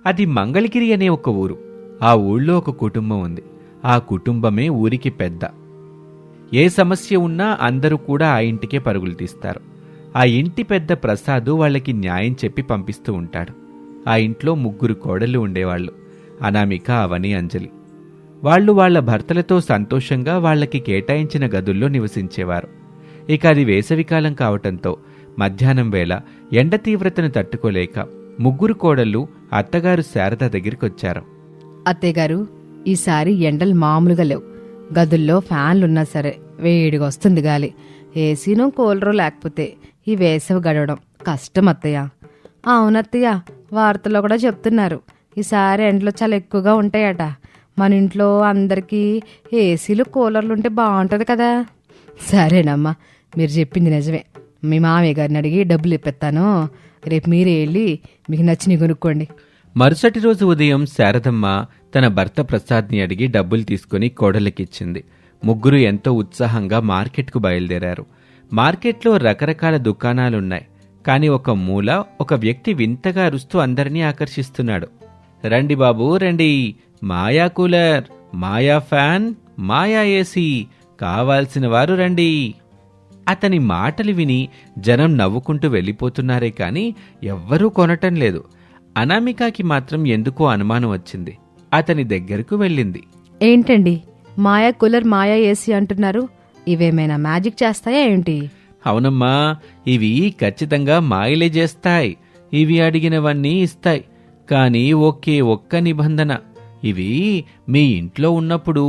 అది మంగళగిరి అనే ఒక ఊరు. ఆ ఊళ్ళో ఒక కుటుంబం ఉంది. ఆ కుటుంబమే ఊరికి పెద్ద. ఏ సమస్య ఉన్నా అందరూ కూడా ఆ ఇంటికే పరుగులు తీస్తారు. ఆ ఇంటి పెద్ద ప్రసాదు వాళ్ళకి న్యాయం చెప్పి పంపిస్తూ ఉంటాడు. ఆ ఇంట్లో 3 కోడళ్ళు ఉండేవాళ్లు. అనామిక, అవని, అంజలి. వాళ్ళు వాళ్ల భర్తలతో సంతోషంగా వాళ్లకి కేటాయించిన గదుల్లో నివసించేవారు. ఇక అది వేసవికాలం కావటంతో మధ్యాహ్నం వేళ ఎండ తీవ్రతను తట్టుకోలేక 3 కోడళ్ళు అత్తగారు శారద దగ్గరికొచ్చారు. అత్తయ్యగారు, ఈసారి ఎండలు మామూలుగా లేవు. గదుల్లో ఫ్యాన్లున్నా సరే వేడిగా వస్తుంది గాలి. ఏసీనో కూలరో లేకపోతే ఈ వేసవి గడవడం కష్టం అత్తయ్య. అవునత్తయ్య, వార్తల్లో కూడా చెప్తున్నారు ఈసారి ఎండలు చాలా ఎక్కువగా ఉంటాయట. మన ఇంట్లో అందరికీ ఏసీలు కూలర్లుంటే బాగుంటుంది కదా. సరేనమ్మా, మీరు చెప్పింది నిజమే. మీ మామయ్య గారిని అడిగి డబ్బులు ఇప్పిస్తాను. రేపు మీరే వెళ్ళి మీకు నచ్చినవి కొనుక్కోండి. మరుసటి రోజు ఉదయం శారదమ్మ తన భర్త ప్రసాద్ని అడిగి డబ్బులు తీసుకుని కోడలికిచ్చింది. 3 ఎంతో ఉత్సాహంగా మార్కెట్కు బయలుదేరారు. మార్కెట్లో రకరకాల దుకాణాలున్నాయి. కాని ఒక మూల ఒక వ్యక్తి వింతగా అరుస్తూ అందరినీ ఆకర్షిస్తున్నాడు. రండి బాబూ రండి, మాయా కూలర్, మాయా ఫ్యాన్, మాయా ఏసీ, కావాల్సిన వారు రండి. అతని మాటలు విని జనం నవ్వుకుంటూ వెళ్ళిపోతున్నారే కాని ఎవ్వరూ కొనటం లేదు. అనామికకి మాత్రం ఎందుకో అనుమానం వచ్చింది. అతని దగ్గరకు వెళ్ళింది. ఏంటండి మాయా కూలర్, మాయా ఏసీ అంటున్నారు? ఇవేమైనా మ్యాజిక్ చేస్తాయా ఏంటి? అవునమ్మా, ఇవి ఖచ్చితంగా మాయలే చేస్తాయి. ఇవి అడిగినవన్నీ ఇస్తాయి. కానీ ఒక్క నిబంధన. ఇవి మీ ఇంట్లో ఉన్నప్పుడు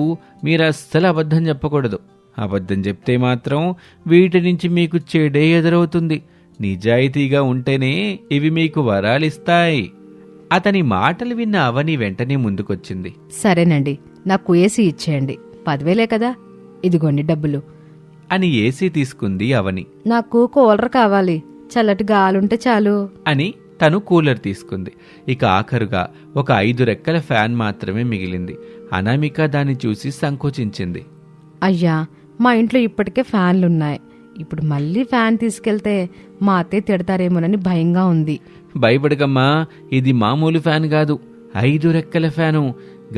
మీరస్సలు అబద్ధం చెప్పకూడదు. అబద్ధం చెప్తే మాత్రం వీటి నుంచి మీకు చెడే ఎదురవుతుంది. నిజాయితీగా ఉంటేనే ఇవి మీకు వరాలిస్తాయి. అతని మాటలు విన్న అవని వెంటనే ముందుకొచ్చింది. సరేనండి, నాకు ఏసీ ఇచ్చేయండి. 10,000 కదా, ఇదిగోండి డబ్బులు అని ఏసీ తీసుకుంది అవని. నాకు కూలర్ కావాలి, చల్లటి గాలుంటే చాలు అని తను కూలర్ తీసుకుంది. ఇక ఆఖరుగా ఒక 5 రెక్కల ఫ్యాన్ మాత్రమే మిగిలింది. అనామిక దాన్ని చూసి సంకోచించింది. అయ్యా, మా ఇంట్లో ఇప్పటికే ఫ్యాన్లున్నాయి. ఇప్పుడు మళ్ళీ ఫ్యాన్ తీసుకెళ్తే మా అత్తయ్య తిడతారేమోనని భయంగా ఉంది. భయపడకమ్మా, ఇది మామూలు ఫ్యాన్ కాదు, 5 రెక్కల ఫ్యాను.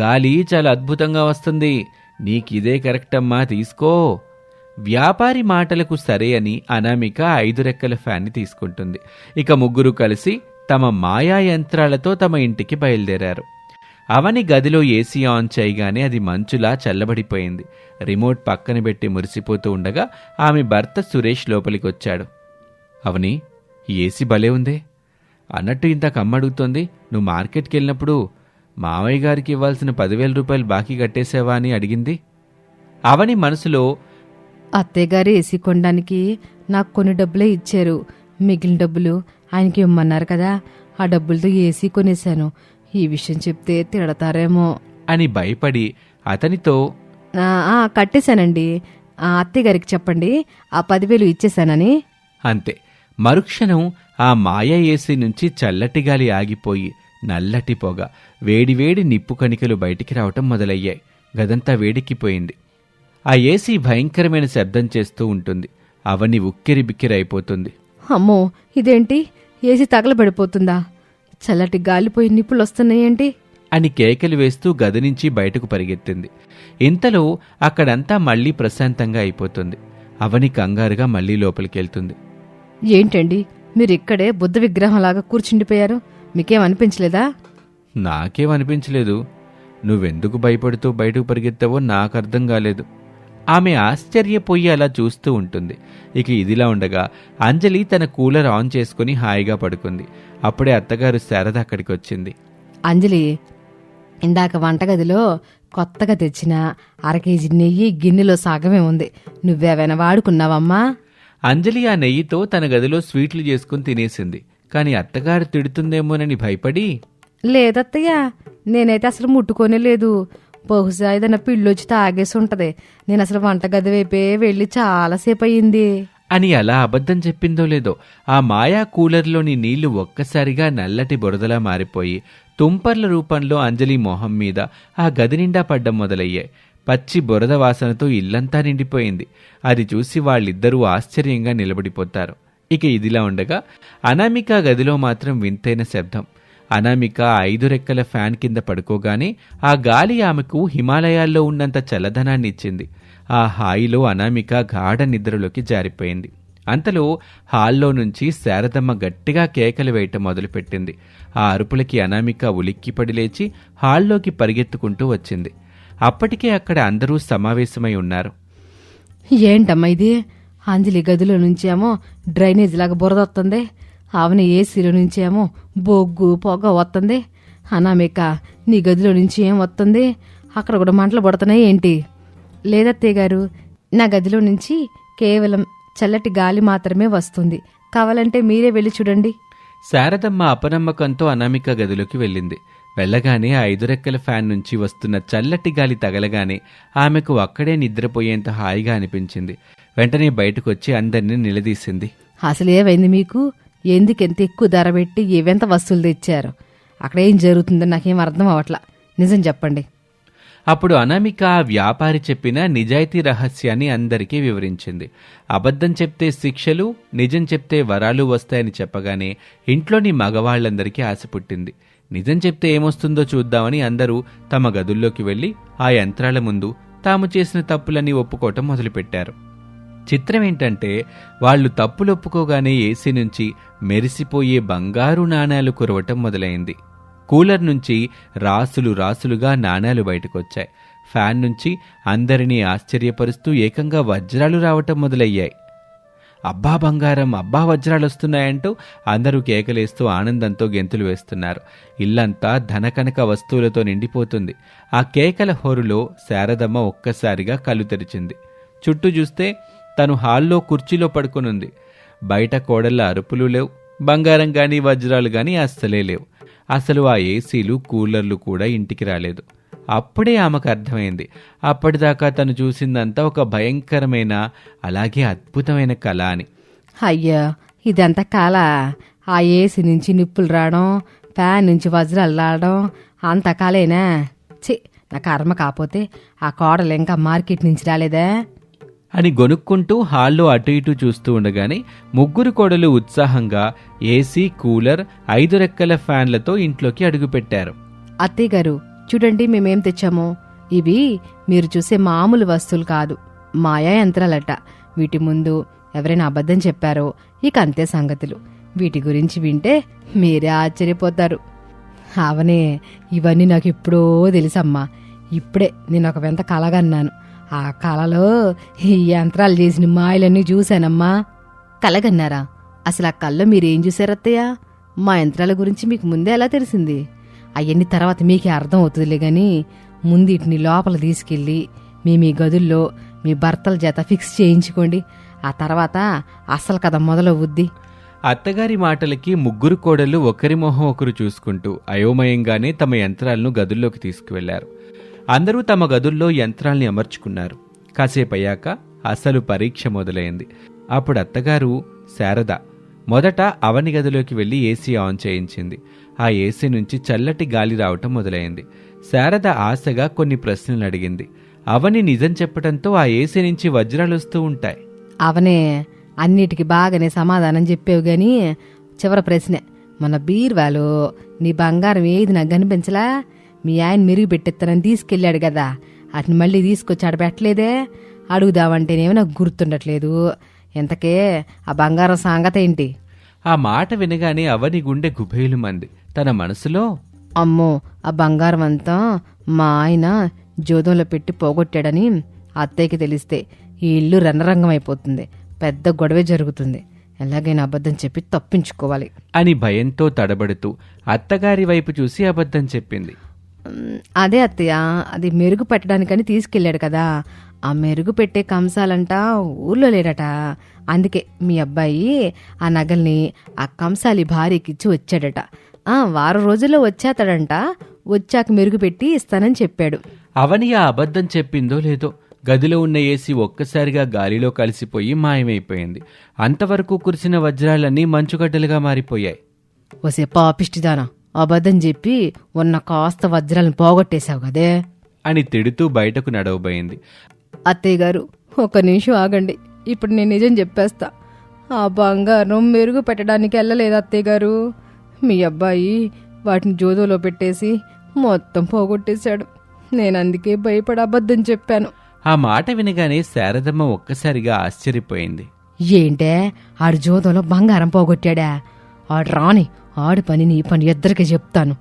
గాలి చాలా అద్భుతంగా వస్తుంది. నీకిదే కరెక్ట్ అమ్మా, తీసుకో. వ్యాపారి మాటలకు సరే అని అనామిక 5 రెక్కల ఫ్యాన్ని తీసుకుంటుంది. ఇక 3 కలిసి తమ మాయా యంత్రాలతో తమ ఇంటికి బయలుదేరారు. అవని గదిలో ఏసీ ఆన్ చేయగానే అది మంచులా చల్లబడిపోయింది. రిమోట్ పక్కన పెట్టి మురిసిపోతూ ఉండగా ఆమె భర్త సురేష్ లోపలికొచ్చాడు. అవని, ఈ ఏసీ భలే ఉందే. అన్నట్టు ఇంత కమ్మడుగుతోంది. నువ్వు మార్కెట్కి వెళ్ళినప్పుడు మావయ్య గారికి ఇవ్వాల్సిన 10,000 రూపాయలు బాకీ కట్టేసావా అని అడిగింది. అవని మనసులో, అత్తయ్యగారు ఏసీ కొనడానికి నాకు కొన్ని డబ్బులే ఇచ్చారు. మిగిలిన డబ్బులు ఆయనకి ఇమ్మన్నారు కదా, ఆ డబ్బులతో ఏసీ కొనేశాను. ఈ విషయం చెప్తే తిడతారేమో అని భయపడి అతనితో, కట్టేశానండి. అత్తయ్యగారికి చెప్పండి ఆ 10,000 ఇచ్చేశానని. అంతే. మరుక్షణం ఆ మాయా ఏసీ నుంచి చల్లటి గాలి ఆగిపోయి నల్లటి పొగ, వేడివేడి నిప్పు కణికలు బయటికి రావటం మొదలయ్యాయి. గదంతా వేడెక్కిపోయింది. ఆ ఏసీ భయంకరమైన శబ్దం చేస్తూ ఉంటుంది. అవని ఉక్కిరి బిక్కిరైపోతుంది. అమ్మో, ఇదేంటి, ఏసీ తగలబడిపోతుందా? చల్లటి గాలిపోయి నిప్పులు వస్తున్నాయేంటి అని కేకలు వేస్తూ గది నుంచి బయటకు పరిగెత్తింది. ఇంతలో అక్కడంతా మళ్లీ ప్రశాంతంగా అయిపోతుంది. అవని కంగారుగా మళ్లీ లోపలికెళ్తుంది. ఏంటండి, మీరిక్కడే బుద్ధ విగ్రహంలాగా కూర్చుండిపోయారు? మీకేమనిపించలేదా? నాకేమనిపించలేదు. నువ్వెందుకు భయపడుతూ బయటకు పరిగెత్తావో నాకర్థం కాలేదు. ఆమె ఆశ్చర్యపోయి అలా చూస్తూ ఉంటుంది. ఇక ఇదిలా ఉండగా అంజలి తన కూలర్ ఆన్ చేసుకుని హాయిగా పడుకుంది. అప్పుడే అత్తగారు శారద అక్కడికి వచ్చింది. అంజలి, ఇందాక వంటగదిలో కొత్తగా తెచ్చిన 1/2 కేజీ నెయ్యి గిన్నెలో సగమే ఉంది. నువ్వేమైనా వాడుకున్నావమ్మా? అంజలి ఆ నెయ్యితో తన గదిలో స్వీట్లు చేసుకుని తినేసింది. కాని అత్తగారు తిడుతుందేమోనని భయపడి, లేదత్తయ్య, నేనైతే అసలు ముట్టుకోనే లేదు. బహుశా ఏదైనా పిల్లొచ్చి తాగేసి ఉంటది. నేను అసలు వంటగది వైపే వెళ్ళి చాలాసేపు అయ్యింది అని అలా అబద్ధం చెప్పిందో లేదో ఆ మాయా కూలర్లోని నీళ్లు ఒక్కసారిగా నల్లటి బురదలా మారిపోయి తుంపర్ల రూపంలో అంజలి మొహం మీద ఆ గది నిండా పడ్డం మొదలయ్యాయి. పచ్చి బురద వాసనతో ఇల్లంతా నిండిపోయింది. అది చూసి వాళ్ళిద్దరూ ఆశ్చర్యంగా నిలబడిపోతారు. ఇక ఇదిలా ఉండగా అనామిక గదిలో మాత్రం వింతైన శబ్దం. అనామిక 5 రెక్కల ఫ్యాన్ కింద పడుకోగానే ఆ గాలి ఆమెకు హిమాలయాల్లో ఉన్నంత చల్లదనాన్ని ఇచ్చింది. ఆ హాయిలో అనామిక గాఢ నిద్రలోకి జారిపోయింది. అంతలో హాల్లో నుంచి శారదమ్మ గట్టిగా కేకలు వేయటం మొదలుపెట్టింది. ఆ అరుపులకి అనామిక ఉలిక్కిపడి లేచి హాల్లోకి పరిగెత్తుకుంటూ వచ్చింది. అప్పటికే అక్కడ అందరూ సమావేశమై ఉన్నారు. ఏంటమ్మా ఇది? అంజలి గదిలో నుంచేమో డ్రైనేజ్ లాగా బురద వస్తుంది, ఆవని ఏసీలో నుంచేమో బొగ్గు పొగ వస్తుంది. అనామిక నీ గదిలో నుంచి ఏం వస్తుంది? అక్కడ కూడా మంటలు పడుతున్నాయి ఏంటి? లేదత్తయ్య గారు, నా గదిలో నుంచి కేవలం చల్లటి గాలి మాత్రమే వస్తుంది. కావాలంటే మీరే వెళ్ళి చూడండి. శారదమ్మ అపనమ్మకంతో అనామిక గదిలోకి వెళ్ళింది. వెళ్ళగానే ఆ 5 రెక్కల ఫ్యాన్ నుంచి వస్తున్న చల్లటి గాలి తగలగానే ఆమెకు అక్కడే నిద్రపోయేంత హాయిగా అనిపించింది. వెంటనే బయటకొచ్చి అందరినీ నిలదీసింది. అసలేమైంది మీకు? ఎందుకెంత ఎక్కువ ధర పెట్టి ఏవెంత వస్తువులు తెచ్చారు? అక్కడేం జరుగుతుందో నాకేం అర్థం అవట్లా. నిజం చెప్పండి. అప్పుడు అనామిక ఆ వ్యాపారి చెప్పిన నిజాయితీ రహస్యాన్ని అందరికీ వివరించింది. అబద్ధం చెప్తే శిక్షలు, నిజం చెప్తే వరాలు వస్తాయని చెప్పగానే ఇంట్లోని మగవాళ్లందరికీ ఆశ పుట్టింది. నిజం చెప్తే ఏమొస్తుందో చూద్దామని అందరూ తమ గదుల్లోకి వెళ్లి ఆ యంత్రాల ముందు తాము చేసిన తప్పులన్నీ ఒప్పుకోవటం మొదలుపెట్టారు. చిత్రమేంటంటే వాళ్లు తప్పులొప్పుకోగానే ఏసీ నుంచి మెరిసిపోయే బంగారు నాణేలు కురవటం మొదలైంది. కూలర్ నుంచి రాసులు రాసులుగా నాణేలు బయటకొచ్చాయి. ఫ్యాన్ నుంచి అందరినీ ఆశ్చర్యపరుస్తూ ఏకంగా వజ్రాలు రావటం మొదలయ్యాయి. అబ్బా బంగారం, అబ్బా వజ్రాలొస్తున్నాయంటూ అందరూ కేకలేస్తూ ఆనందంతో గెంతులు వేస్తున్నారు. ఇల్లంతా ధనకనక వస్తువులతో నిండిపోతుంది. ఆ కేకల హోరులో శారదమ్మ ఒక్కసారిగా కళ్ళు తెరిచింది. చుట్టూ చూస్తే తను హాల్లో కుర్చీలో పడుకునుంది. బయట కోడళ్ళ అరుపులు లేవు, బంగారం గాని వజ్రాలు గాని అస్సలే లేవు. అసలు ఆ ఏసీలు, కూలర్లు కూడా ఇంటికి రాలేదు. అప్పుడే ఆమెకు అర్థమైంది, అప్పటిదాకా తను చూసిందంతా ఒక భయంకరమైన, అలాగే అద్భుతమైన కళ అని. అయ్యా, ఇదంతా కళ? ఆ ఏసీ నుంచి నిప్పులు రావడం, ఫ్యాన్ నుంచి వజ్రాలు రావడం అంత కళేనా? ఛీ, నా కర్మ. కాకపోతే ఆ కోడలు ఇంకా మార్కెట్ నుంచి రాలేదా అని గొనుక్కుంటూ హాల్లో అటు ఇటు చూస్తూ ఉండగానే ముగ్గురు కోడలు ఉత్సాహంగా ఏసీ, కూలర్, 5 రెక్కల ఫ్యాన్లతో ఇంట్లోకి అడుగుపెట్టారు. అత్తయ్య గారు, చూడండి మేమేం తెచ్చామో. ఇవి మీరు చూసే మామూలు వస్తువులు కాదు, మాయా యంత్రాలట. వీటి ముందు ఎవరైనా అబద్ధం చెప్పారో ఇక అంతే సంగతులు. వీటి గురించి వింటే మీరే ఆశ్చర్యపోతారు. అవనే, ఇవన్నీ నాకు ఎప్పుడో తెలుసమ్మా. ఇప్పుడే నేను ఒక వింత కలగన్నాను. ఆ కళలో ఈ యంత్రాలు చేసిన మాయలన్నీ చూశానమ్మా. కలగన్నారా? అసలు ఆ కళ్ళలో మీరేం చూశారత్తయ్య? మా యంత్రాల గురించి మీకు ముందే ఎలా తెలిసింది? అవన్నీ తర్వాత మీకే అర్థం అవుతుందిలే గాని ముందు వీటిని లోపల తీసుకెళ్ళి మీ గదుల్లో మీ భర్తల చేత ఫిక్స్ చేయించుకోండి. ఆ తర్వాత అసలు కథ మొదలవుద్ది. అత్తగారి మాటలకి ముగ్గురు కోడళ్ళు ఒకరి మొహం ఒకరు చూసుకుంటూ అయోమయంగానే తమ యంత్రాలను గదుల్లోకి తీసుకువెళ్లారు. అందరూ తమ గదుల్లో యంత్రాల్ని అమర్చుకున్నారు. కాసేపయ్యాక అసలు పరీక్ష మొదలైంది. అప్పుడు అత్తగారు శారద మొదట అవని గదిలోకి వెళ్లి ఏసీ ఆన్ చేయించింది. ఆ ఏసీ నుంచి చల్లటి గాలి రావటం మొదలైంది. శారద ఆశగా కొన్ని ప్రశ్నలు అడిగింది. అవని నిజం చెప్పడంతో ఆ ఏసీ నుంచి వజ్రాలొస్తూ ఉంటాయి. అవనే, అన్నిటికీ బాగానే సమాధానం చెప్పేవు గాని చివరి ప్రశ్నే, మన బీర్వాలో నీ బంగారం ఏది నాకు కనిపించలా? మీ ఆయన మెరుగు పెట్టెత్తనని తీసుకెళ్ళాడు కదా, అట్ని మళ్ళీ తీసుకొచ్చి ఆడబెట్టలేదే? అడుగుదామంటేనేమో నాకు గుర్తుండట్లేదు. ఇంతకే ఆ బంగారం సంగతి ఏంటి? ఆ మాట వినగానే అవని గుండె గుబేలు మంది. తన మనసులో, అమ్మో, ఆ బంగారం అంతా మా ఆయన జోదంలో పెట్టి పోగొట్టాడని అత్తయ్యకి తెలిస్తే ఈ ఇల్లు రణరంగం అయిపోతుంది, పెద్ద గొడవే జరుగుతుంది. ఎలాగైనా అబద్ధం చెప్పి తప్పించుకోవాలి అని భయంతో తడబడుతూ అత్తగారి వైపు చూసి అబద్ధం చెప్పింది. అదే అత్తయ్య, అది మెరుగు పెట్టడానికని తీసుకెళ్ళాడు కదా, ఆ మెరుగు పెట్టే కంసాలంట ఊర్లో లేడట. అందుకే మీ అబ్బాయి ఆ నగల్ని ఆ కంసాలి భార్యకిచ్చి వచ్చాడట. వారం రోజుల్లో వచ్చేస్తాడంట. వచ్చాక మెరుగు పెట్టి ఇస్తానని చెప్పాడు. అవని ఆ అబద్ధం చెప్పిందో లేదో గదిలో ఉన్న ఏసీ ఒక్కసారిగా గాలిలో కలిసిపోయి మాయమైపోయింది. అంతవరకు కురిసిన వజ్రాలన్నీ మంచుగడ్డలుగా మారిపోయాయి. ఓసే పాపిష్టిదానా, అబద్ధం చెప్పి ఉన్న కాస్త వజ్రాలను పోగొట్టేశావు కదే అని తిడుతూ బయటకు నడవబోయింది. అత్తయ్య గారు, ఒక నిమిషం ఆగండి. ఇప్పుడు నేను నిజం చెప్పేస్తా. ఆ బంగారం మెరుగు పెట్టడానికి వెళ్ళలేదు అత్తయ్య గారు. మీ అబ్బాయి వాటిని జోదోలో పెట్టేసి మొత్తం పోగొట్టేశాడు. నేను అందుకే భయపడి అబద్ధం చెప్పాను. ఆ మాట వినగానే శారదమ్మ ఒక్కసారిగా ఆశ్చర్యపోయింది. ఏంటే ఆడు జోదోలో బంగారం పోగొట్టాడా? ఆడు రాని, ఆడు పని నీ పని ఇద్దరికి చెప్తాను.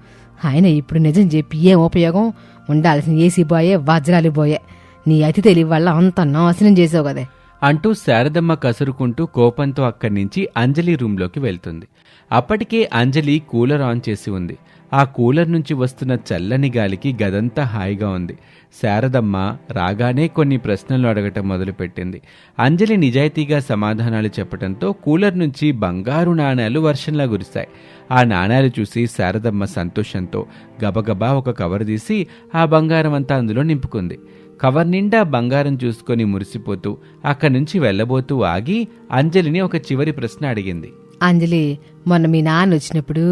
ఆయన ఇప్పుడు నిజం చెప్పి ఏం ఉపయోగం? ఉండాల్సిన ఏసీ బాయే వజ్రాలు పోయే. నీ అతి తెలివి వల్ల అంత నాశనం చేసావు కదే అంటూ శారదమ్మ కసురుకుంటూ కోపంతో అక్కడి నుంచి అంజలి రూంలోకి వెళ్తుంది. అప్పటికే అంజలి కూలర్ ఆన్ చేసి ఉంది. ఆ కూలర్ నుంచి వస్తున్న చల్లని గాలికి గదంతా హాయిగా ఉంది. శారదమ్మ రాగానే కొన్ని ప్రశ్నలు అడగటం మొదలుపెట్టింది. అంజలి నిజాయితీగా సమాధానాలు చెప్పడంతో కూలర్ నుంచి బంగారు నాణేలు వర్షంలా కురిశాయి. ఆ నాణేలు చూసి శారదమ్మ సంతోషంతో గబగబా ఒక కవర్ తీసి ఆ బంగారం అంతా అందులో నింపుకుంది. కవర్ నిండా బంగారం చూసుకొని మురిసిపోతూ అక్కడి నుంచి వెళ్లబోతూ ఆగి అంజలిని ఒక చివరి ప్రశ్న అడిగింది. అంజలి, మొన్న మీ నాన్న వచ్చినప్పుడు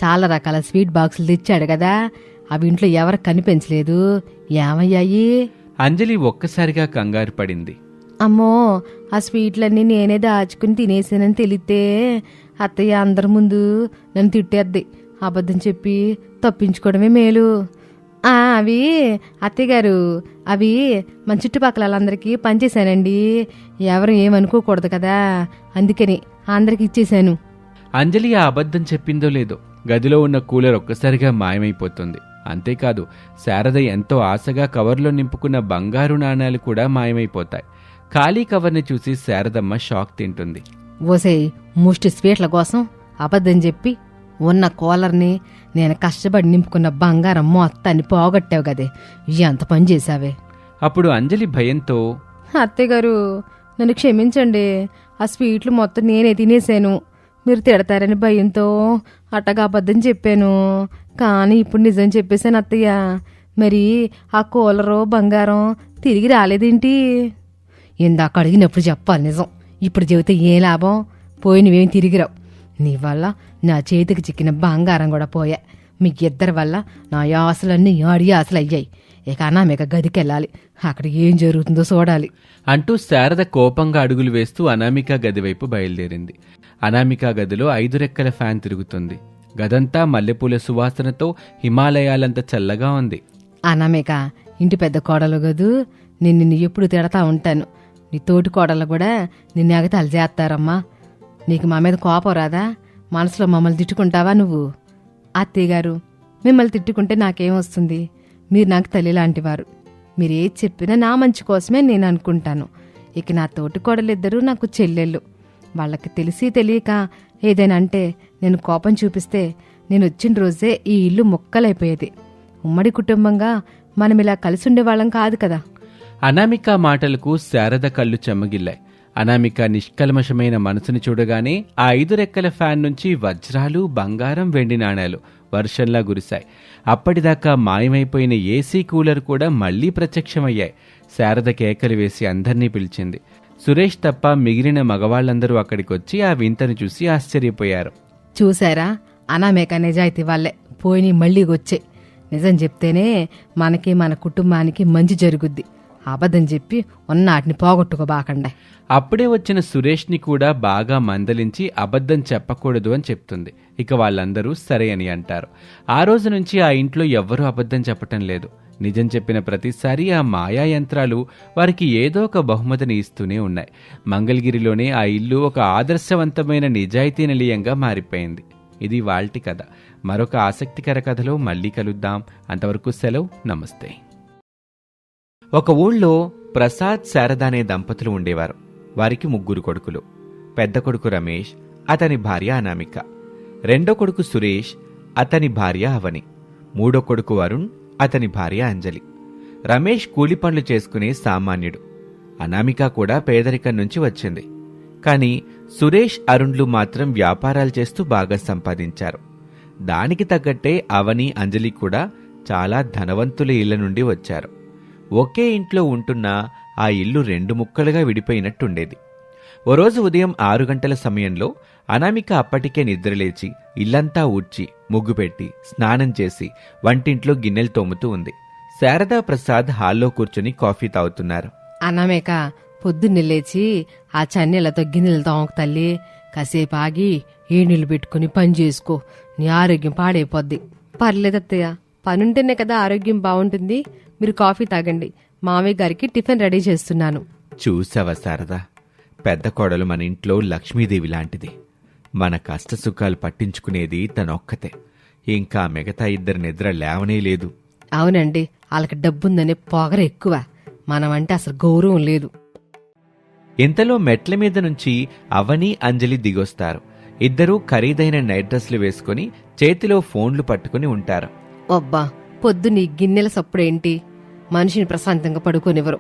చాలా రకాల స్వీట్ బాక్సులు తెచ్చాడు కదా, అవి ఇంట్లో ఎవరికి కనిపించలేదు, ఏమయ్యాయి? అంజలి ఒక్కసారిగా కంగారు పడింది. అమ్మో, ఆ స్వీట్లన్నీ నేనే దాచుకుని తినేసానని తెలిస్తే అత్తయ్య అందరి ముందు నన్ను తిట్టేద్ది. అబద్ధం చెప్పి తప్పించుకోవడమే మేలు. అవి అత్తయ్య గారు, అవి మన చుట్టుపక్కల వాళ్ళందరికీ పనిచేశానండి. ఎవరు ఏమనుకోకూడదు కదా, అందుకని అందరికి ఇచ్చేశాను. అంజలి ఆ అబద్ధం చెప్పిందో లేదో గదిలో ఉన్న కూలర్ ఒక్కసారిగా మాయమైపోతుంది. అంతేకాదు, శారద ఎంతో ఆశగా కవర్లో నింపుకున్న బంగారు నాణేలు కూడా మాయమైపోతాయి. ఖాళీ కవర్ని చూసి శారదమ్మ షాక్ తింటుంది. ఓసేయ్, ముష్టి స్వీట్ల కోసం అబద్ధం చెప్పి ఉన్న కూలర్ని, నేను కష్టపడి నింపుకున్న బంగారం మొత్తాన్ని పోగొట్టావు కదే, ఎంత పని చేశావే? అప్పుడు అంజలి భయంతో, అత్తయ్య గారు నన్ను క్షమించండి, ఆ స్వీట్లు మొత్తం నేనే తినేశాను. మీరు తిడతారని భయంతో అట్టగా అబద్ధం చెప్పాను. కానీ ఇప్పుడు నిజం చెప్పేశాను అత్తయ్య. మరి ఆ కూలరు బంగారం తిరిగి రాలేదేంటి? ఇందాక అడిగినప్పుడు చెప్పాలి నిజం, ఇప్పుడు చెబితే ఏ లాభం? పోయినవేం తిరిగిరావు. నీ వల్ల నా చేతికి చిక్కిన బంగారం కూడా పోయా. మీ ఇద్దరి వల్ల నా ఆశలన్నీ ఆడి ఆశలు అయ్యాయి. ఇక అనామిక గదికెళ్ళాలి, అక్కడ ఏం జరుగుతుందో చూడాలి అంటూ శారద కోపంగా అడుగులు వేస్తూ అనామిక గదివైపు బయలుదేరింది. అనామిక గదిలో 5 రెక్కల ఫ్యాన్ తిరుగుతుంది. గదంతా మల్లెపూల సువాసనతో హిమాలయాలంత చల్లగా ఉంది. అనామిక, ఇంటి పెద్ద కోడలు గదు, నిన్ను ఎప్పుడు తిడతా ఉంటాను. నీ తోటి కోడలు కూడా నిన్ను ఎగతాళి చేస్తారమ్మా. నీకు మా మీద కోపం రాదా? మనసులో మమ్మల్ని తిట్టుకుంటావా నువ్వు? అత్తయ్య గారు, మిమ్మల్ని తిట్టుకుంటే నాకేమొస్తుంది? మీరు నాకు తల్లి లాంటివారు. మీరు ఏది చెప్పినా నా మంచి కోసమే నేను అనుకుంటాను. ఇక నా తోటి కోడలిద్దరూ నాకు చెల్లెళ్ళు. వాళ్ళకి తెలిసి తెలియక ఏదైనా అంటే నేను కోపం చూపిస్తే నేను వచ్చిన రోజే ఈ ఇల్లు ముక్కలైపోయేది. ఉమ్మడి కుటుంబంగా మనం ఇలా కలిసి ఉండేవాళ్ళం కాదు కదా. అనామిక మాటలకు శారద కళ్ళు చెమ్మగిల్లాయి. అనామిక నిష్కల్మషమైన మనసుని చూడగానే ఆ 5 రెక్కల ఫ్యాన్ నుంచి వజ్రాలు, బంగారం, వెండి నాణేలు వర్షంలా కురిశాయి. అప్పటిదాకా మాయమైపోయిన ఏసీ కూలర్ కూడా మళ్లీ ప్రత్యక్షమయ్యాయి. శారద కేకలు వేసి అందర్నీ పిలిచింది. సురేష్ తప్ప మిగిలిన మగవాళ్లందరూ అక్కడికొచ్చి ఆ వింతను చూసి ఆశ్చర్యపోయారు. చూశారా, అనామిక నిజాయితీ వాళ్ళే పోయి మళ్లీ వచ్చే. నిజం చెప్తేనే మనకి మన కుటుంబానికి మంచి జరుగుద్ది. అబద్ధం చెప్పి ఉన్నాటిని పోగొట్టుకోబాకండా. అప్పుడే వచ్చిన సురేష్ని కూడా బాగా మందలించి అబద్ధం చెప్పకూడదు అని చెప్తుంది. ఇక వాళ్ళందరూ సరే అని అంటారు. ఆ రోజు నుంచి ఆ ఇంట్లో ఎవ్వరూ అబద్ధం చెప్పటం లేదు. నిజం చెప్పిన ప్రతిసారి ఆ మాయా యంత్రాలు వారికి ఏదో ఒక బహుమతిని ఇస్తూనే ఉన్నాయి. మంగళగిరిలోనే ఆ ఇల్లు ఒక ఆదర్శవంతమైన నిజాయితీ నిలయంగా మారిపోయింది. ఇది వాల్టి కథ. మరొక ఆసక్తికర కథలో మళ్ళీ కలుద్దాం. అంతవరకు సెలవు, నమస్తే. ఒక ఊళ్ళో ప్రసాద్, శారద అనే దంపతులు ఉండేవారు. వారికి 3 కొడుకులు. పెద్ద కొడుకు రమేష్, అతని భార్య అనామిక. రెండో కొడుకు సురేష్, అతని భార్య అవని. మూడో కొడుకు వరుణ్, అతని భార్య అంజలి. రమేష్ కూలి పనులు చేసుకునే సామాన్యుడు. అనామిక కూడా పేదరికం నుంచి వచ్చింది. కాని సురేష్, అరుణ్లు మాత్రం వ్యాపారాలు చేస్తూ బాగా సంపాదించారు. దానికి తగ్గట్టే అవని, అంజలి కూడా చాలా ధనవంతుల ఇళ్ల నుండి వచ్చారు. ఒకే ఇంట్లో ఉంటున్నా ఆ ఇల్లు 2 ముక్కలుగా విడిపోయినట్టుండేది. ఓ రోజు ఉదయం 6 గంటల సమయంలో అనామిక అప్పటికే నిద్రలేచి ఇల్లంతా ఊడ్చి, ముగ్గు పెట్టి, స్నానం చేసి వంటింట్లో గిన్నెలు తోముతూ ఉంది. శారదా, ప్రసాద్ హాల్లో కూర్చుని కాఫీ తాగుతున్నారు. అనామిక, పొద్దున్నే లేచి ఆ చన్నీళ్లతో గిన్నెలు తోమకు తల్లి. కాసేపు ఆగి ఏ నీళ్లు పెట్టుకుని పని చేసుకో, నీ ఆరోగ్యం పాడైపోద్ది. పర్లేదత్తయ్య, పనుంటేనే కదా ఆరోగ్యం బాగుంటుంది. మీరు కాఫీ తాగండి, మామయ్య గారికి టిఫిన్ రెడీ చేస్తున్నాను. చూసావా శారదా, పెద్ద కోడలు మన ఇంట్లో లక్ష్మీదేవి లాంటిది. మన కష్టసుఖాలు పట్టించుకునేది తనొక్కతే. ఇంకా మిగతా ఇద్దరి నిద్ర లేవనే లేదు. అవునండి, వాళ్ళకి డబ్బుందనే పొగర ఎక్కువ, మనమంటే అసలు గౌరవం లేదు. ఇంతలో మెట్ల మీద నుంచి అవని, అంజలి దిగొస్తారు. ఇద్దరూ ఖరీదైన నైట్ డ్రెస్లు వేసుకుని చేతిలో ఫోన్లు పట్టుకుని ఉంటారు. అబ్బా, పొద్దున్న ఈ గిన్నెల సప్పుడేంటి, మనిషిని ప్రశాంతంగా పడుకోనివ్వరు.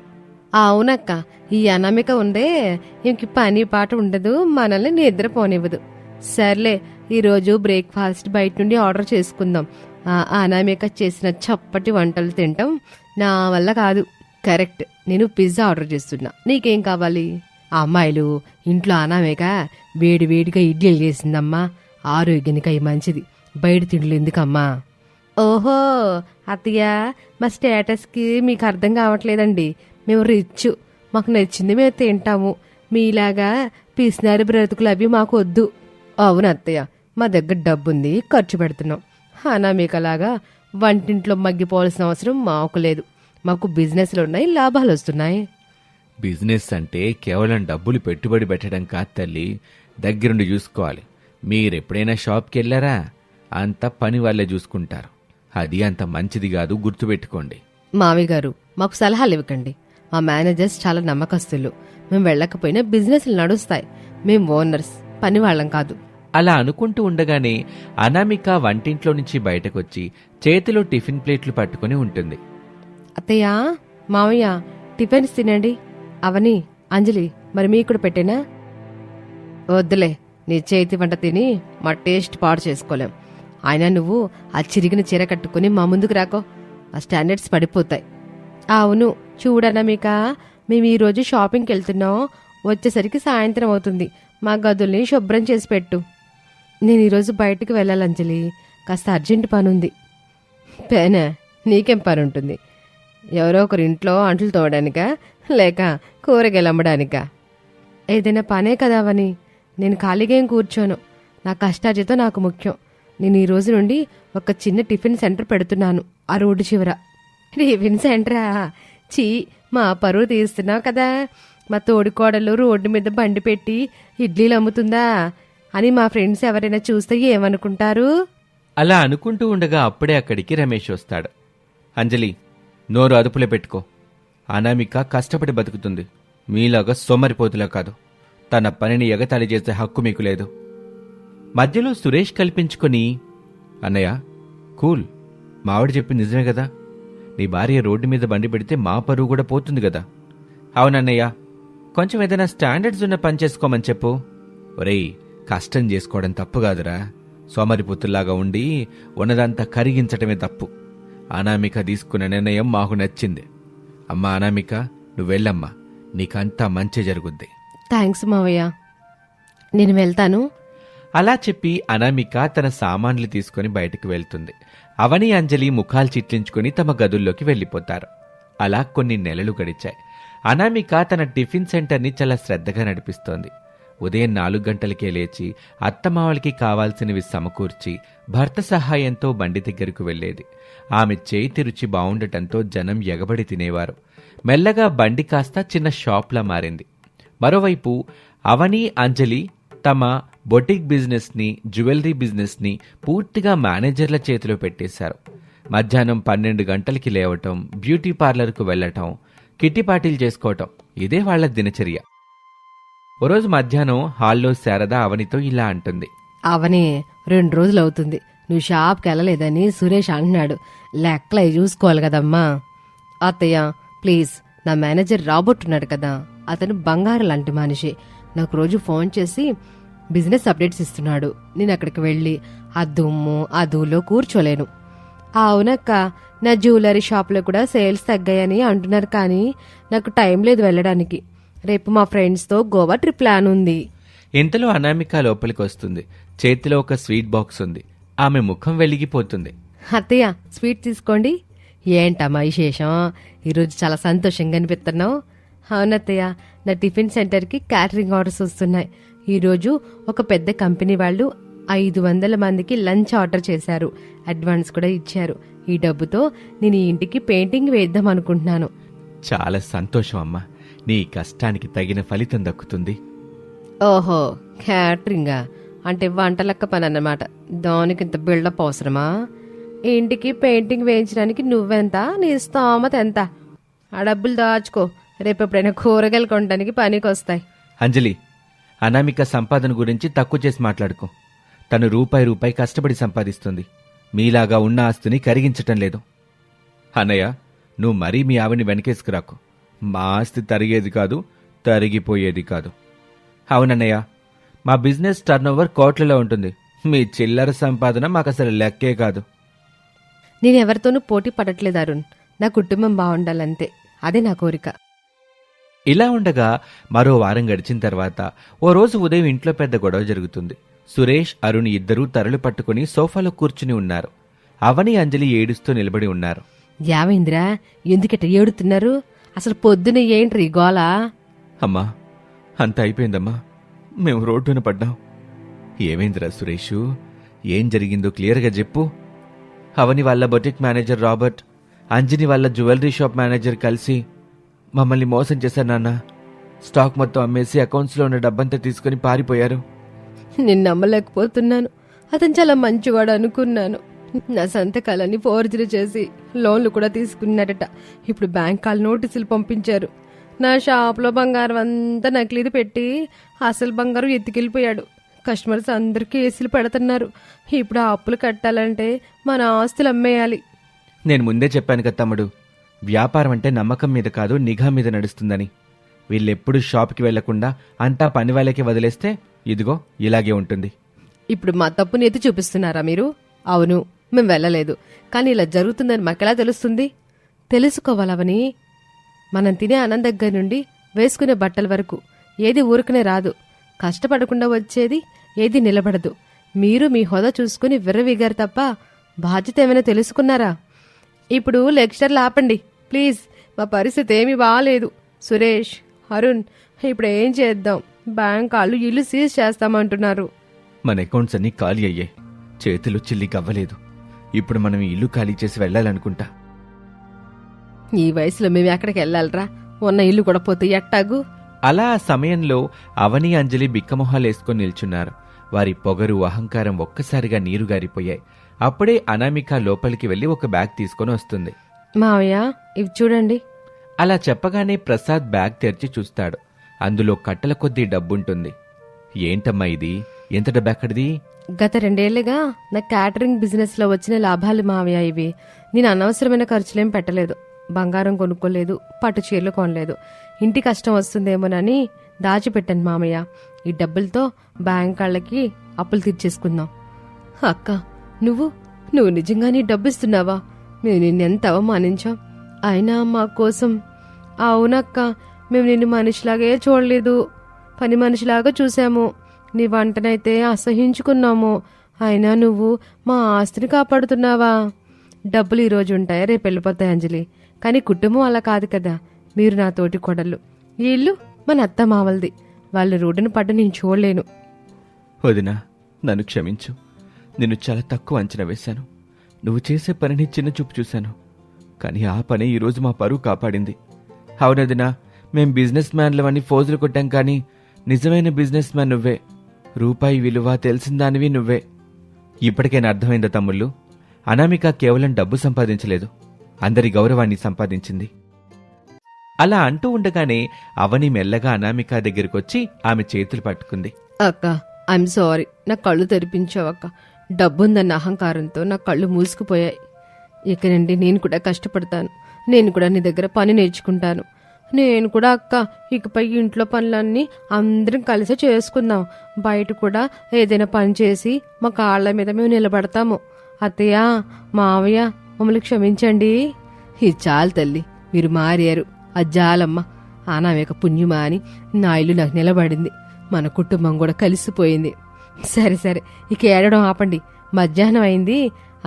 అవునక్క, ఈ అనామిక ఉందే, ఇంక పని పాట ఉండదు, మనల్ని నిద్రపోనివ్వదు. సర్లే, ఈరోజు బ్రేక్ఫాస్ట్ బయట నుండి ఆర్డర్ చేసుకుందాం. ఆ అనామిక చేసిన చప్పటి వంటలు తింటాం నా వల్ల కాదు. కరెక్ట్, నేను పిజ్జా ఆర్డర్ చేస్తున్నా. నీకేం కావాలి? ఆ అమ్మాయిలు ఇంట్లో అనామిక వేడి వేడిగా ఇడ్లీలు చేసిందమ్మా, ఆరోగ్యానికి అవి మంచిది. బయట తిండ్లు ఎందుకమ్మా? ఓహో అత్తయ్య, మా స్టేటస్కి మీకు అర్థం కావట్లేదండి. మేము రిచ్, మాకు నచ్చింది మేము తింటాము. మీలాగా పిసినారి బ్రతుకులు అవి మాకు వద్దు. అవును అత్తయ్య, మా దగ్గర డబ్బుంది, ఖర్చు పెడుతున్నాం. అనామికలాగా వంటింట్లో మగ్గిపోవాల్సిన అవసరం మాకు లేదు. మాకు బిజినెస్లు ఉన్నాయి, లాభాలు వస్తున్నాయి. బిజినెస్ అంటే కేవలం డబ్బులు పెట్టుబడి పెట్టడం కాదు తల్లి, దగ్గరుండి చూసుకోవాలి. మీరెప్పుడైనా షాప్కి వెళ్ళారా? అంత పని వాళ్ళే చూసుకుంటారు. అది అంత మంచిది కాదు, గుర్తుపెట్టుకోండి. మామయ్య గారు, మాకు సలహాలు ఇవ్వకండి. మా మేనేజర్స్ చాలా నమ్మకస్తులు. మేము వెళ్ళకపోయినా బిజినెస్లు నడుస్తాయి. మేం ఓనర్స్, పని వాళ్ళం కాదు. అలా అనుకుంటూ ఉండగానే అనామిక వంటింట్లో నుంచి బయటకొచ్చి చేతిలో టిఫిన్ ప్లేట్లు పట్టుకుని ఉంటుంది. అత్తయ్య, మామయ్య, టిఫిన్స్ తినండి. అవని, అంజలి, మరి మీకు కూడా పెట్టేనా? వద్దులే, నీ చేతి వంట తిని మా టేస్ట్ పాడు చేసుకోలేం. అయినా నువ్వు ఆ చిరిగిన చీర కట్టుకుని మా ముందుకు రాకో, ఆ స్టాండర్డ్స్ పడిపోతాయి. అవును, చూడనమిక, మేము ఈరోజు షాపింగ్కి వెళ్తున్నాం. వచ్చేసరికి సాయంత్రం అవుతుంది. మా గదుల్ని శుభ్రం చేసి పెట్టు. నేను ఈరోజు బయటకు వెళ్ళాలి అంజలి, కాస్త అర్జెంట్ పనుంది. పేనా, నీకేం పని ఉంటుంది? ఎవరో ఒకరి ఇంట్లో అంట్లు తోవడానికా, లేక కూరగాయలు అమ్మడానికా? ఏదైనా పనే కదా అవని, నేను ఖాళీగా ఏం కూర్చోను. నా కష్టార్జితం నాకు ముఖ్యం. నేను ఈ రోజు నుండి ఒక చిన్న టిఫిన్ సెంటర్ పెడుతున్నాను, ఆ రోడ్డు చివర. టిఫిన్ సెంటరా? చీ, మా పరువు తీస్తున్నావు కదా. మా తోడికోడలు రోడ్డు మీద బండి పెట్టి ఇడ్లీలు అమ్ముతుందా అని మా ఫ్రెండ్స్ ఎవరైనా చూస్తే ఏమనుకుంటారు? అలా అనుకుంటూ ఉండగా అప్పుడే అక్కడికి రమేష్ వస్తాడు. అంజలి, నోరు అదుపులో పెట్టుకో. అనామిక కష్టపడి బతుకుతుంది, మీలాగా సోమరిపోతులా కాదు. తన పనిని ఎగతాళి చేసే హక్కు మీకు లేదు. మధ్యలో సురేష్ కల్పించుకొని, అన్నయ్య కూల్, మావిడ చెప్పింది నిజమే కదా. నీ భార్య రోడ్డు మీద బండి పెడితే మా పరువు కూడా పోతుంది కదా. అవునన్నయ్య, కొంచెం ఏదైనా స్టాండర్డ్స్ ఉన్న పని చేసుకోమని చెప్పు. ఒరేయ్, కష్టం చేసుకోవడం తప్పు కాదురా. సోమరిపుత్తుల్లాగా ఉండి ఉన్నదంతా కరిగించటమే తప్పు. అనామిక తీసుకున్న నిర్ణయం మాకు నచ్చింది. అమ్మా అనామిక, నువ్వెళ్ళమ్మా, నీకంతా మంచి జరుగుద్ది. థ్యాంక్స్ మావయ్య, నేను వెళ్తాను. అలా చెప్పి అనామిక తన సామాన్లు తీసుకుని బయటకు వెళ్తుంది. అవని, అంజలి ముఖాలు చిట్లించుకుని తమ గదుల్లోకి వెళ్లిపోతారు. అలా కొన్ని నెలలు గడిచాయి. అనామిక తన టిఫిన్ సెంటర్ని చాలా శ్రద్ధగా నడిపిస్తోంది. ఉదయం 4 గంటలకే లేచి అత్తమావలకి కావాల్సినవి సమకూర్చి భర్త సహాయంతో బండి దగ్గరకు వెళ్లేది. ఆమె చేతి రుచి బావుండటంతో జనం ఎగబడి తినేవారు. మెల్లగా బండి కాస్త చిన్న షాప్లా మారింది. మరోవైపు అవని, అంజలి తమ బొటిక్ బిజినెస్ని, జ్యువెలరీ బిజినెస్ని పూర్తిగా మేనేజర్ల చేతిలో పెట్టేశారు. మధ్యాహ్నం 12 గంటలకి లేవటం, బ్యూటీ పార్లర్కు వెళ్లటం, కిట్టి పార్టీలు చేసుకోవటం, ఇదే వాళ్ల దినచర్య. ఓ రోజు మధ్యాహ్నం హాల్లో శారద అవనితో ఇలా అంటుంది. అవని, 2 రోజులు అవుతుంది నువ్వు షాప్కి వెళ్ళలేదని సురేష్ అంటున్నాడు. లెక్కలు అవి చూసుకోవాలి కదమ్మా. అత్తయ్య ప్లీజ్, నా మేనేజర్ రాబోట్టున్నాడు కదా, అతను బంగారు లాంటి మనిషి. నాకు రోజు ఫోన్ చేసి బిజినెస్ అప్డేట్స్ ఇస్తున్నాడు. నేను అక్కడికి వెళ్ళి ఆ దుమ్ము ఆ ధూలో కూర్చోలేను. అవునక్క, నా జ్యువెలరీ షాప్లో కూడా సేల్స్ తగ్గాయని అంటున్నారు, కానీ నాకు టైం లేదు వెళ్ళడానికి. రేపు మా ఫ్రెండ్స్తో గోవా ట్రిప్ ప్లాన్ ఉంది. ఇంతలో అనామిక లోపలికి వస్తుంది. చేతిలో ఒక స్వీట్ బాక్స్ ఉంది. ఆమె ముఖం వెలిగిపోతుంది. అత్తయ్య, స్వీట్ తీసుకోండి. ఏంటమ్మా విశేషం? ఈరోజు చాలా సంతోషంగా అనిపిస్తున్నావు. అవునత్తయ్య, నా టిఫిన్ సెంటర్కి క్యాటరింగ్ ఆర్డర్స్ వస్తున్నాయి. ఈరోజు ఒక పెద్ద కంపెనీ వాళ్ళు 500 మందికి లంచ్ ఆర్డర్ చేశారు. అడ్వాన్స్ కూడా ఇచ్చారు. ఈ డబ్బుతో నేను ఈ ఇంటికి పెయింటింగ్ వేద్దాం అనుకుంటున్నాను. చాలా సంతోషం అమ్మా. నీ కష్టానికి తగిన ఫలితం దక్కుతుంది. ఓహో, క్యాటరింగా అంటే వంటలక్క పని అన్నమాట. దానికి ఇంత బిల్డప్ అవసరమా? ఈ ఇంటికి పెయింటింగ్ వేయించడానికి నువ్వెంత, నీ స్తోమత ఎంత? ఆ డబ్బులు దాచుకో, రేపు ఎప్పుడైనా కూరగాయలు కొనడానికి పనికి వస్తాయి. అంజలి, అనామిక సంపాదన గురించి తక్కువ చేసి మాట్లాడుకో. తను రూపాయి కష్టపడి సంపాదిస్తుంది. మీలాగా ఉన్న ఆస్తిని కరిగించటం లేదు. అన్నయ్య, నువ్వు మరీ మీ ఆవిని వెనకేసుకురాకు. మా ఆస్తి తరిగేది కాదు, తరిగిపోయేది కాదు. అవునన్నయ్య, మా బిజినెస్ టర్నోవర్ కోట్లలో ఉంటుంది. మీ చిల్లర సంపాదన మాకసలు లెక్కే కాదు. నేను ఎవరితోనూ పోటీ పడట్లేదు అరుణ్. నా కుటుంబం బాగుండాలంతే, అదే నా కోరిక. ఇలా ఉండగా మరో వారం గడిచిన తర్వాత ఓ రోజు ఉదయం ఇంట్లో పెద్ద గొడవ జరుగుతుంది. సురేష్, అరుణ్ ఇద్దరూ తరలు పట్టుకుని సోఫాలో కూర్చుని ఉన్నారు. అవని, అంజలి ఏడుస్తూ నిలబడి ఉన్నారు. యావేంద్రా, ఎందుకట ఏడుతున్నారు? అసలు పొద్దున ఏంట్రీ గోలా? అమ్మా, అంత అయిపోయిందమ్మా. మేము రోడ్డున పడ్డాం. ఏమైందిరా సురేషు? ఏం జరిగిందో క్లియర్గా చెప్పు. అవని వాళ్ళ బొటిక్ మేనేజర్ రాబర్ట్, అంజని వాళ్ళ జ్యువెలరీ షాప్ మేనేజర్ కలిసి మమ్మల్ని మోసం చేశారు నాన్న. స్టాక్ మొత్తం అమ్మేసి అకౌంట్స్లో ఉన్న డబ్బంతా తీసుకుని పారిపోయారు. నేను నమ్మలేకపోతున్నాను. అతను చాలా మంచివాడు అనుకున్నాను. నా సంతకాలన్నీ ఫోర్జరీ చేసి లోన్లు కూడా తీసుకున్నారట. ఇప్పుడు బ్యాంక్ వాళ్ళు నోటీసులు పంపించారు. నా షాప్లో బంగారం అంతా నకిలీది పెట్టి అసలు బంగారం ఎత్తుకెళ్ళిపోయాడు. కస్టమర్స్ అందరూ కేసులు పెడుతున్నారు. ఇప్పుడు ఆ అప్పులు కట్టాలంటే మన ఆస్తులు అమ్మేయాలి. నేను ముందే చెప్పాను కదా తమ్ముడు, వ్యాపారం అంటే నమ్మకం మీద కాదు, నిఘా మీద నడుస్తుందని. వీళ్ళెప్పుడు షాప్కి వెళ్లకుండా అంతా పని వాళ్ళకే వదిలేస్తే ఇదిగో ఇలాగే ఉంటుంది. ఇప్పుడు మా తప్పుని ఎత్తి చూపిస్తున్నారా మీరు? అవును, మేము వెళ్ళలేదు, కానీ ఇలా జరుగుతుందని మాకెలా తెలుస్తుంది? తెలుసుకోవాలవని. మనం తినే అన్నం దగ్గర నుండి వేసుకునే బట్టల వరకు ఏది ఊరుకునే రాదు. కష్టపడకుండా వచ్చేది ఏది నిలబడదు. మీరు మీ హోదా చూసుకుని విర్రవీగారు తప్ప బాధ్యత ఏమైనా తెలుసుకున్నారా? ఇప్పుడు లెక్చర్లు ఆపండి ప్లీజ్. మా పరిస్థితి ఏమీ బాగాలేదు. సురేష్, అరుణ్, ఇప్పుడు ఏం చేద్దాం? బ్యాంక్ వాళ్ళు ఇల్లు సీజ్ చేస్తామంటున్నారు. మన అకౌంట్స్ అన్నీ ఖాళీ అయ్యాయి. చేతులు చిల్లి గవ్వలేదు. ఇప్పుడు మనం ఈ ఇల్లు ఖాళీ చేసి వెళ్ళాలనుకుంటా. ఈ వయసులో మేము ఎక్కడికి వెళ్ళాలరా? ఉన్న ఇల్లు కూడా పోతే ఎట్టాగు? అలా ఆ సమయంలో అవని, అంజలి బిక్కమొహాలేసుకొని నిల్చున్నారు. వారి పొగరు, అహంకారం ఒక్కసారిగా నీరుగారిపోయాయి. అప్పుడే అనామిక లోపలికి వెళ్లి ఒక బ్యాగ్ తీసుకొని వస్తుంది. మావయ్య, ఇవి చూడండి. అలా చెప్పగానే ప్రసాద్ బ్యాగ్ తెరిచి చూస్తాడు. అందులో కట్టల కొద్దీ డబ్బుంటుంది. ఏంటమ్మా ఇది? ఎంత డబ్బెక్కడిది? గత 2 ఏళ్లుగా నా క్యాటరింగ్ బిజినెస్ లో వచ్చిన లాభాలు మావయ్య ఇవి. నేను అనవసరమైన ఖర్చులేం పెట్టలేదు. బంగారం కొనుక్కోలేదు, పట్టు చీరలు కొనలేదు. ఇంటి కష్టం వస్తుందేమోనని దాచిపెట్టాను మామయ్య. ఈ డబ్బులతో బ్యాంక్ వాళ్ళకి అప్పులు తీర్చేసుకుందాం. అక్క, నువ్వు నిజంగానే డబ్బిస్తున్నావా? మేము నిన్నెంత అవమానించాం. అయినా మా కోసం. అవునక్క, మేము నిన్ను మనిషిలాగే చూడలేదు, పని మనిషిలాగా చూసాము. నీ వంటనైతే అసహించుకున్నాము. అయినా నువ్వు మా ఆస్తిని కాపాడుతున్నావా? డబ్బులు ఈరోజు ఉంటాయా, రేపు వెళ్ళిపోతాయి అంజలి. కానీ కుటుంబం అలా కాదు కదా. మీరు నా తోటి కొడలు. ఈ ఇల్లు మన అత్త మావలది. వాళ్ళ రోడ్డును పడ్డ నేను చూడలేను. వదినా, నన్ను క్షమించు. నిన్ను చాలా తక్కువ అంచనా వేశాను. నువ్వు చేసే పనిని చిన్న చూపు చూశాను. కానీ ఆ పని ఈరోజు మా పరువు కాపాడింది. అవునదినా, మేం బిజినెస్ మ్యాన్లవని ఫోజులు కొట్టాం, కానీ నిజమైన బిజినెస్ మ్యాన్ నువ్వే. రూపాయి విలువ తెలిసిన దానివి నువ్వే. ఇప్పటికైనా అర్థమైందా తమ్ముళ్ళు? అనామిక కేవలం డబ్బు సంపాదించలేదు, అందరి గౌరవాన్ని సంపాదించింది. అలా అంటూ ఉండగానే అవని మెల్లగా అనామిక దగ్గరికొచ్చి ఆమె చేతులు పట్టుకుంది. అక్క, ఐఎమ్ సారీ. నా కళ్ళు తెరిపించావక్క. డబ్బుందన్న అహంకారంతో నా కళ్ళు మూసుకుపోయాయి. ఇక నుండి నేను కూడా కష్టపడతాను. నేను కూడా నీ దగ్గర పని నేర్చుకుంటాను. నేను కూడా అక్క, ఇకపై ఇంట్లో పనులన్నీ అందరం కలిసి చేసుకుందాం. బయట కూడా ఏదైనా పని చేసి మా కాళ్ళ మీద మేము నిలబడతాము. అత్తయ్య, మావయ్య, మమ్మల్ని క్షమించండి. ఇది చాలు తల్లి, మీరు మారారు. అజ్జాలమ్మ, అనామిక పుణ్యమా అని నా ఇల్లు నాకు నిలబడింది. మన కుటుంబం కూడా కలిసిపోయింది. సరే, ఇక ఏడడం ఆపండి. మధ్యాహ్నం అయింది,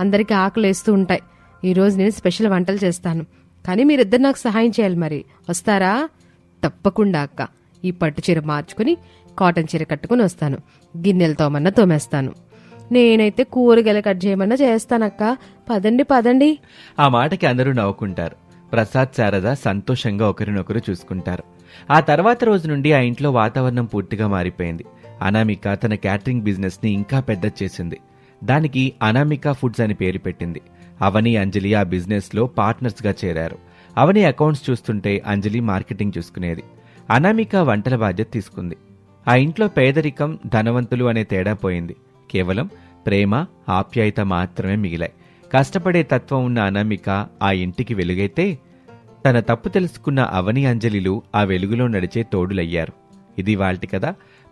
అందరికీ ఆకలేస్తూ ఉంటాయి. ఈరోజు నేను స్పెషల్ వంటలు చేస్తాను, కానీ మీరిద్దరు నాకు సహాయం చేయాలి. మరి వస్తారా? తప్పకుండా అక్క. ఈ పట్టు చీర మార్చుకుని కాటన్ చీర కట్టుకుని వస్తాను. గిన్నెలు తోమన్నా తోమేస్తాను. నేనైతే కూరగాయలు కట్ చేయమన్నా చేస్తానక్క. పదండి పదండి. ఆ మాటకి అందరూ నవ్వుకుంటారు. ప్రసాద్ శారద సంతోషంగా ఒకరినొకరు చూసుకుంటారు. ఆ తర్వాత రోజు నుండి ఆ ఇంట్లో వాతావరణం పూర్తిగా మారిపోయింది. అనామిక తన క్యాటరింగ్ బిజినెస్ ని ఇంకా పెద్ద చేసింది. దానికి అనామిక ఫుడ్స్ అని పేరు పెట్టింది. అవని, అంజలి ఆ బిజినెస్ లో పార్ట్నర్స్ గా చేరారు. అవని అకౌంట్స్ చూస్తుంటే అంజలి మార్కెటింగ్ చూసుకునేది. అనామిక వంటల బాధ్యత తీసుకుంది. ఆ ఇంట్లో పేదరికం, ధనవంతులు అనే తేడా పోయింది. కేవలం ప్రేమ, ఆప్యాయత మాత్రమే మిగిలాయి. కష్టపడే తత్వం ఉన్న అనామిక ఆ ఇంటికి వెలుగైతే, తన తప్పు తెలుసుకున్న అవని, అంజలిలు ఆ వెలుగులో నడిచే తోడులయ్యారు. ఇది వాల్టి కథ.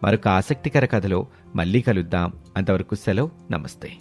మరొక ఆసక్తికర కథలో మళ్ళీ కలుద్దాం. అంతవరకు సెలవు. నమస్తే.